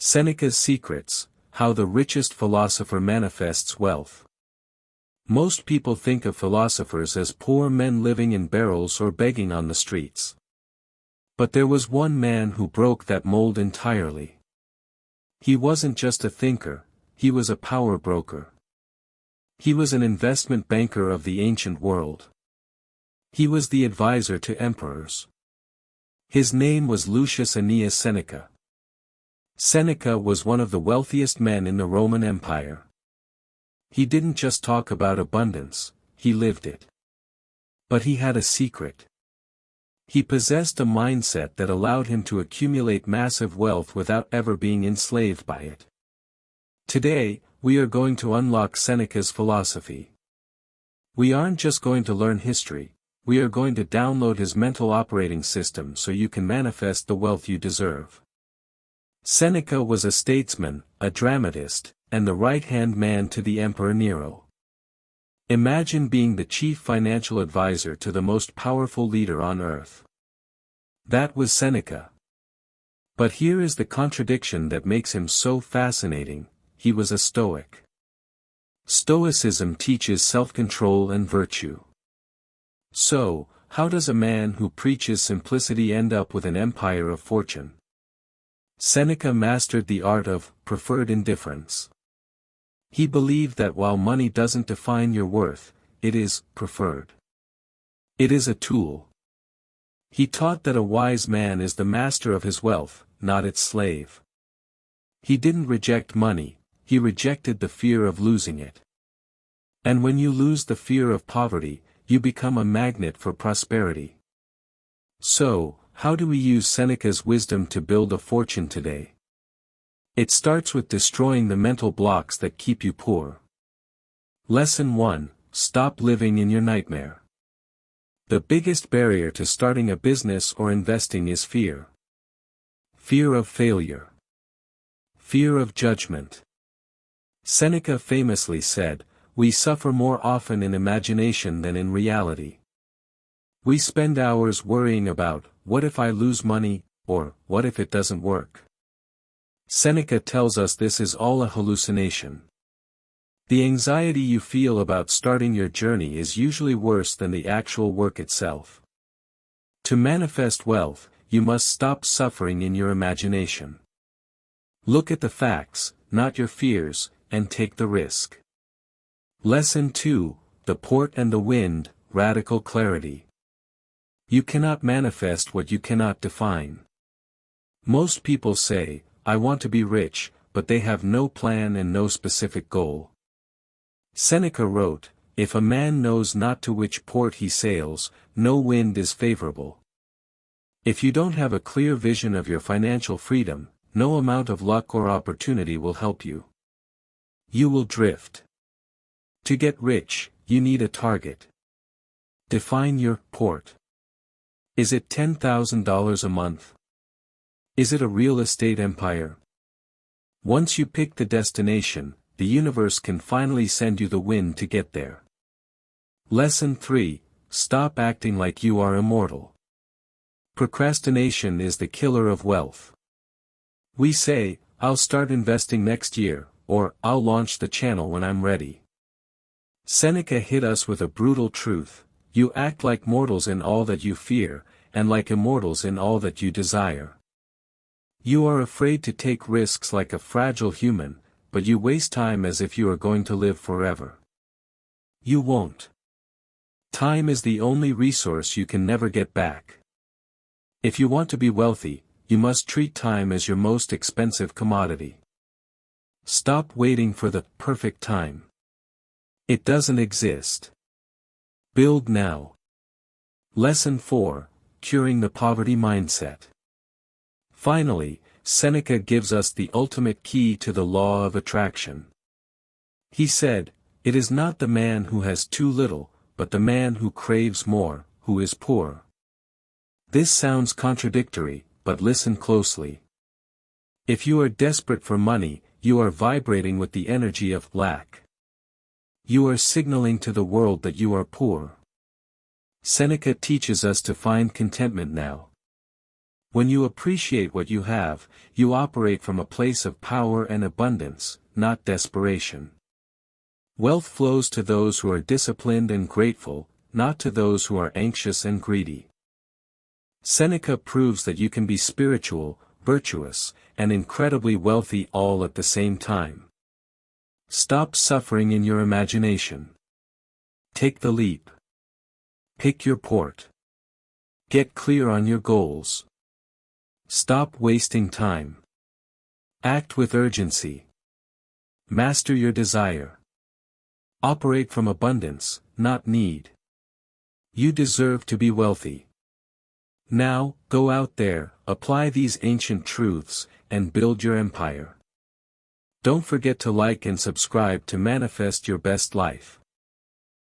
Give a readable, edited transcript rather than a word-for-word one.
Seneca's Secrets, How the Richest Philosopher Manifests Wealth. Most people think of philosophers as poor men living in barrels or begging on the streets. But there was one man who broke that mold entirely. He wasn't just a thinker, he was a power broker. He was an investment banker of the ancient world. He was the advisor to emperors. His name was Lucius Annaeus Seneca. Seneca was one of the wealthiest men in the Roman Empire. He didn't just talk about abundance, he lived it. But he had a secret. He possessed a mindset that allowed him to accumulate massive wealth without ever being enslaved by it. Today, we are going to unlock Seneca's philosophy. We aren't just going to learn history, we are going to download his mental operating system so you can manifest the wealth you deserve. Seneca was a statesman, a dramatist, and the right-hand man to the Emperor Nero. Imagine being the chief financial advisor to the most powerful leader on earth. That was Seneca. But here is the contradiction that makes him so fascinating: he was a Stoic. Stoicism teaches self-control and virtue. So, how does a man who preaches simplicity end up with an empire of fortune? Seneca mastered the art of preferred indifference. He believed that while money doesn't define your worth, it is preferred. It is a tool. He taught that a wise man is the master of his wealth, not its slave. He didn't reject money, he rejected the fear of losing it. And when you lose the fear of poverty, you become a magnet for prosperity. So, how do we use Seneca's wisdom to build a fortune today? It starts with destroying the mental blocks that keep you poor. Lesson 1: Stop living in your nightmare. The biggest barrier to starting a business or investing is fear. Fear of failure. Fear of judgment. Seneca famously said, "We suffer more often in imagination than in reality." We spend hours worrying about, what if I lose money, or, what if it doesn't work? Seneca tells us this is all a hallucination. The anxiety you feel about starting your journey is usually worse than the actual work itself. To manifest wealth, you must stop suffering in your imagination. Look at the facts, not your fears, and take the risk. Lesson 2: The Port and the Wind, Radical Clarity. You cannot manifest what you cannot define. Most people say, "I want to be rich," but they have no plan and no specific goal. Seneca wrote, "If a man knows not to which port he sails, no wind is favorable." If you don't have a clear vision of your financial freedom, no amount of luck or opportunity will help you. You will drift. To get rich, you need a target. Define your port. Is it $10,000 a month? Is it a real estate empire? Once you pick the destination, the universe can finally send you the wind to get there. Lesson 3: Stop acting like you are immortal. Procrastination is the killer of wealth. We say, "I'll start investing next year," or "I'll launch the channel when I'm ready." Seneca hit us with a brutal truth: you act like mortals in all that you fear, and like immortals in all that you desire. You are afraid to take risks like a fragile human, but you waste time as if you are going to live forever. You won't. Time is the only resource you can never get back. If you want to be wealthy, you must treat time as your most expensive commodity. Stop waiting for the perfect time. It doesn't exist. Build now. Lesson 4: Curing the Poverty Mindset. Finally, Seneca gives us the ultimate key to the law of attraction. He said, "It is not the man who has too little, but the man who craves more, who is poor." This sounds contradictory, but listen closely. If you are desperate for money, you are vibrating with the energy of lack. You are signaling to the world that you are poor. Seneca teaches us to find contentment now. When you appreciate what you have, you operate from a place of power and abundance, not desperation. Wealth flows to those who are disciplined and grateful, not to those who are anxious and greedy. Seneca proves that you can be spiritual, virtuous, and incredibly wealthy all at the same time. Stop suffering in your imagination. Take the leap. Pick your port. Get clear on your goals. Stop wasting time. Act with urgency. Master your desire. Operate from abundance, not need. You deserve to be wealthy. Now, go out there, apply these ancient truths, and build your empire. Don't forget to like and subscribe to manifest your best life.